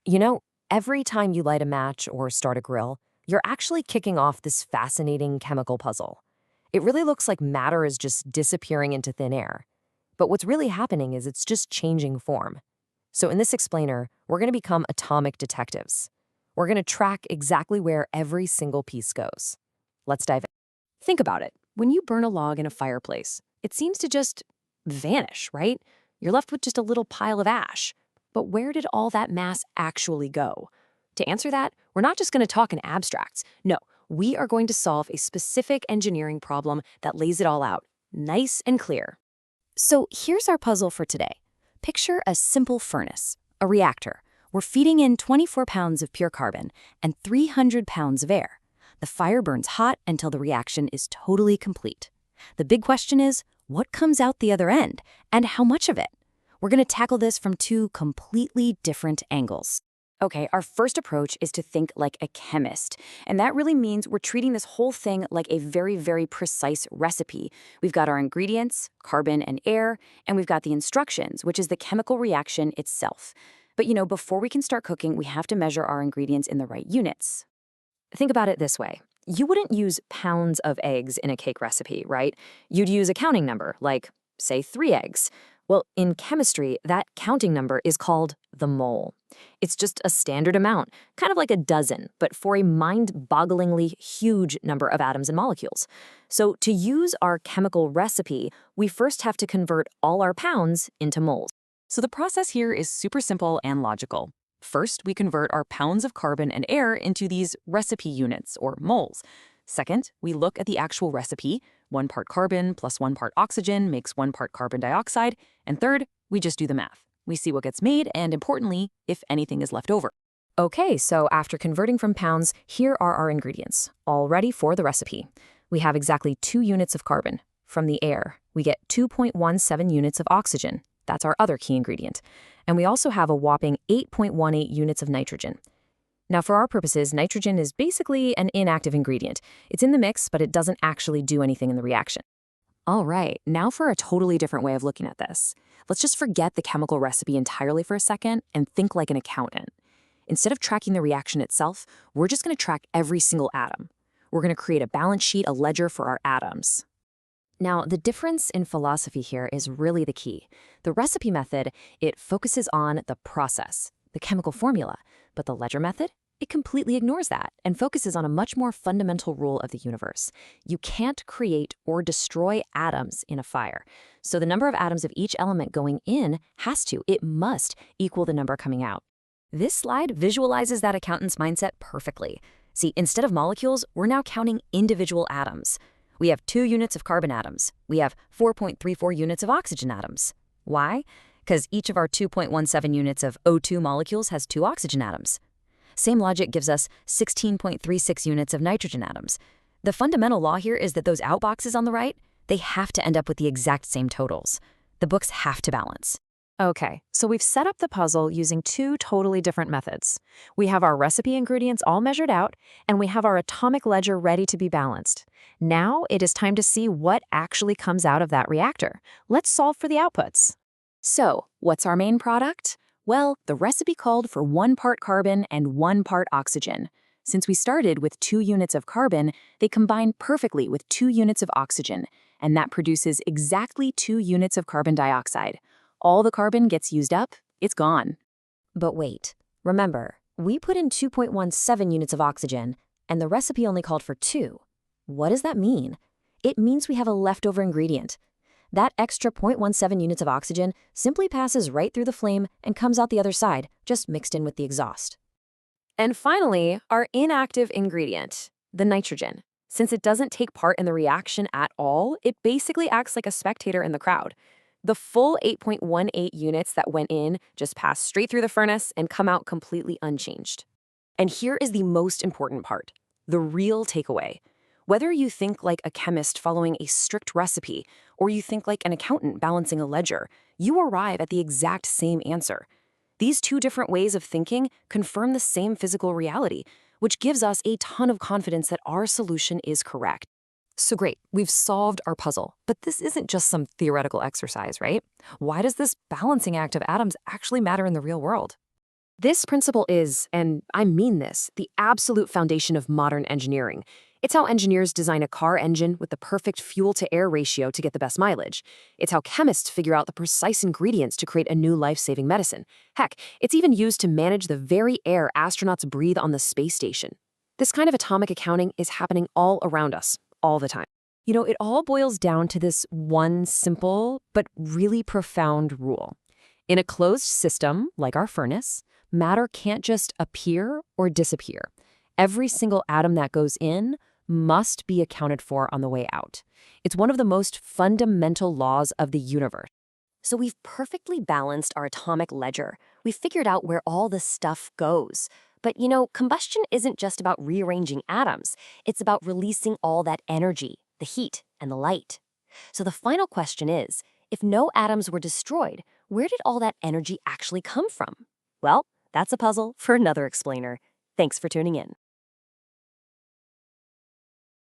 You know, every time you light a match or start a grill, you're actually kicking off this fascinating chemical puzzle. It really looks like matter is just disappearing into thin air. But what's really happening is it's just changing form. So in this explainer, we're going to become atomic detectives. We're going to track exactly where every single piece goes. Let's dive in. Think about it. When you burn a log in a fireplace, it seems to just vanish, right? You're left with just a little pile of ash. But where did all that mass actually go? To answer that, we're not just going to talk in abstracts. No, we are going to solve a specific engineering problem that lays it all out, nice and clear. So here's our puzzle for today. Picture a simple furnace, a reactor. We're feeding in 24 pounds of pure carbon and 300 pounds of air. The fire burns hot until the reaction is totally complete. The big question is, what comes out the other end, and how much of it? We're going to tackle this from two completely different angles. Okay, our first approach is to think like a chemist, and that really means we're treating this whole thing like a very, very precise recipe. We've got our ingredients, carbon and air, and we've got the instructions, which is the chemical reaction itself. But before we can start cooking, we have to measure our ingredients in the right units. Think about it this way. You wouldn't use pounds of eggs in a cake recipe, right? You'd use a counting number, like, say, 3 eggs. Well, in chemistry, that counting number is called the mole. It's just a standard amount, kind of like a dozen, but for a mind-bogglingly huge number of atoms and molecules. So to use our chemical recipe, we first have to convert all our pounds into moles. So the process here is super simple and logical. First, we convert our pounds of carbon and air into these recipe units, or moles. Second, we look at the actual recipe. 1 part carbon plus 1 part oxygen makes 1 part carbon dioxide. And third, we just do the math. We see what gets made and, importantly, if anything is left over. Okay, so after converting from pounds, here are our ingredients, all ready for the recipe. We have exactly 2 units of carbon. From the air, we get 2.17 units of oxygen. That's our other key ingredient. And we also have a whopping 8.18 units of nitrogen. Now, for our purposes, nitrogen is basically an inactive ingredient. It's in the mix, but it doesn't actually do anything in the reaction. All right, now for a totally different way of looking at this. Let's just forget the chemical recipe entirely for a second and think like an accountant. Instead of tracking the reaction itself, we're just going to track every single atom. We're going to create a balance sheet, a ledger for our atoms. Now, the difference in philosophy here is really the key. The recipe method, it focuses on the process, the chemical formula, but the ledger method, it completely ignores that and focuses on a much more fundamental rule of the universe. You can't create or destroy atoms in a fire. So the number of atoms of each element going in it must equal the number coming out. This slide visualizes that accountant's mindset perfectly. See, instead of molecules, we're now counting individual atoms. We have 2 units of carbon atoms. We have 4.34 units of oxygen atoms. Why? Because each of our 2.17 units of O2 molecules has 2 oxygen atoms. Same logic gives us 16.36 units of nitrogen atoms. The fundamental law here is that those outboxes on the right, they have to end up with the exact same totals. The books have to balance. Okay, so we've set up the puzzle using 2 totally different methods. We have our recipe ingredients all measured out, and we have our atomic ledger ready to be balanced. Now it is time to see what actually comes out of that reactor. Let's solve for the outputs. So, what's our main product? Well, the recipe called for 1 part carbon and 1 part oxygen. Since we started with 2 units of carbon, they combine perfectly with 2 units of oxygen, and that produces exactly 2 units of carbon dioxide. All the carbon gets used up, it's gone. But wait, remember, we put in 2.17 units of oxygen, and the recipe only called for 2. What does that mean? It means we have a leftover ingredient. That extra 0.17 units of oxygen simply passes right through the flame and comes out the other side, just mixed in with the exhaust. And finally, our inactive ingredient, the nitrogen. Since it doesn't take part in the reaction at all, it basically acts like a spectator in the crowd. The full 8.18 units that went in just pass straight through the furnace and come out completely unchanged. And here is the most important part, the real takeaway. Whether you think like a chemist following a strict recipe, or you think like an accountant balancing a ledger, you arrive at the exact same answer. These 2 different ways of thinking confirm the same physical reality, which gives us a ton of confidence that our solution is correct. So great, we've solved our puzzle, but this isn't just some theoretical exercise, right? Why does this balancing act of atoms actually matter in the real world? This principle is, and I mean this, the absolute foundation of modern engineering. It's how engineers design a car engine with the perfect fuel-to-air ratio to get the best mileage. It's how chemists figure out the precise ingredients to create a new life-saving medicine. Heck, it's even used to manage the very air astronauts breathe on the space station. This kind of atomic accounting is happening all around us, all the time. It all boils down to this one simple but really profound rule. In a closed system, like our furnace, matter can't just appear or disappear. Every single atom that goes in must be accounted for on the way out. It's one of the most fundamental laws of the universe. So we've perfectly balanced our atomic ledger. We've figured out where all this stuff goes. But combustion isn't just about rearranging atoms. It's about releasing all that energy, the heat, and the light. So the final question is, if no atoms were destroyed, where did all that energy actually come from? Well, that's a puzzle for another explainer. Thanks for tuning in.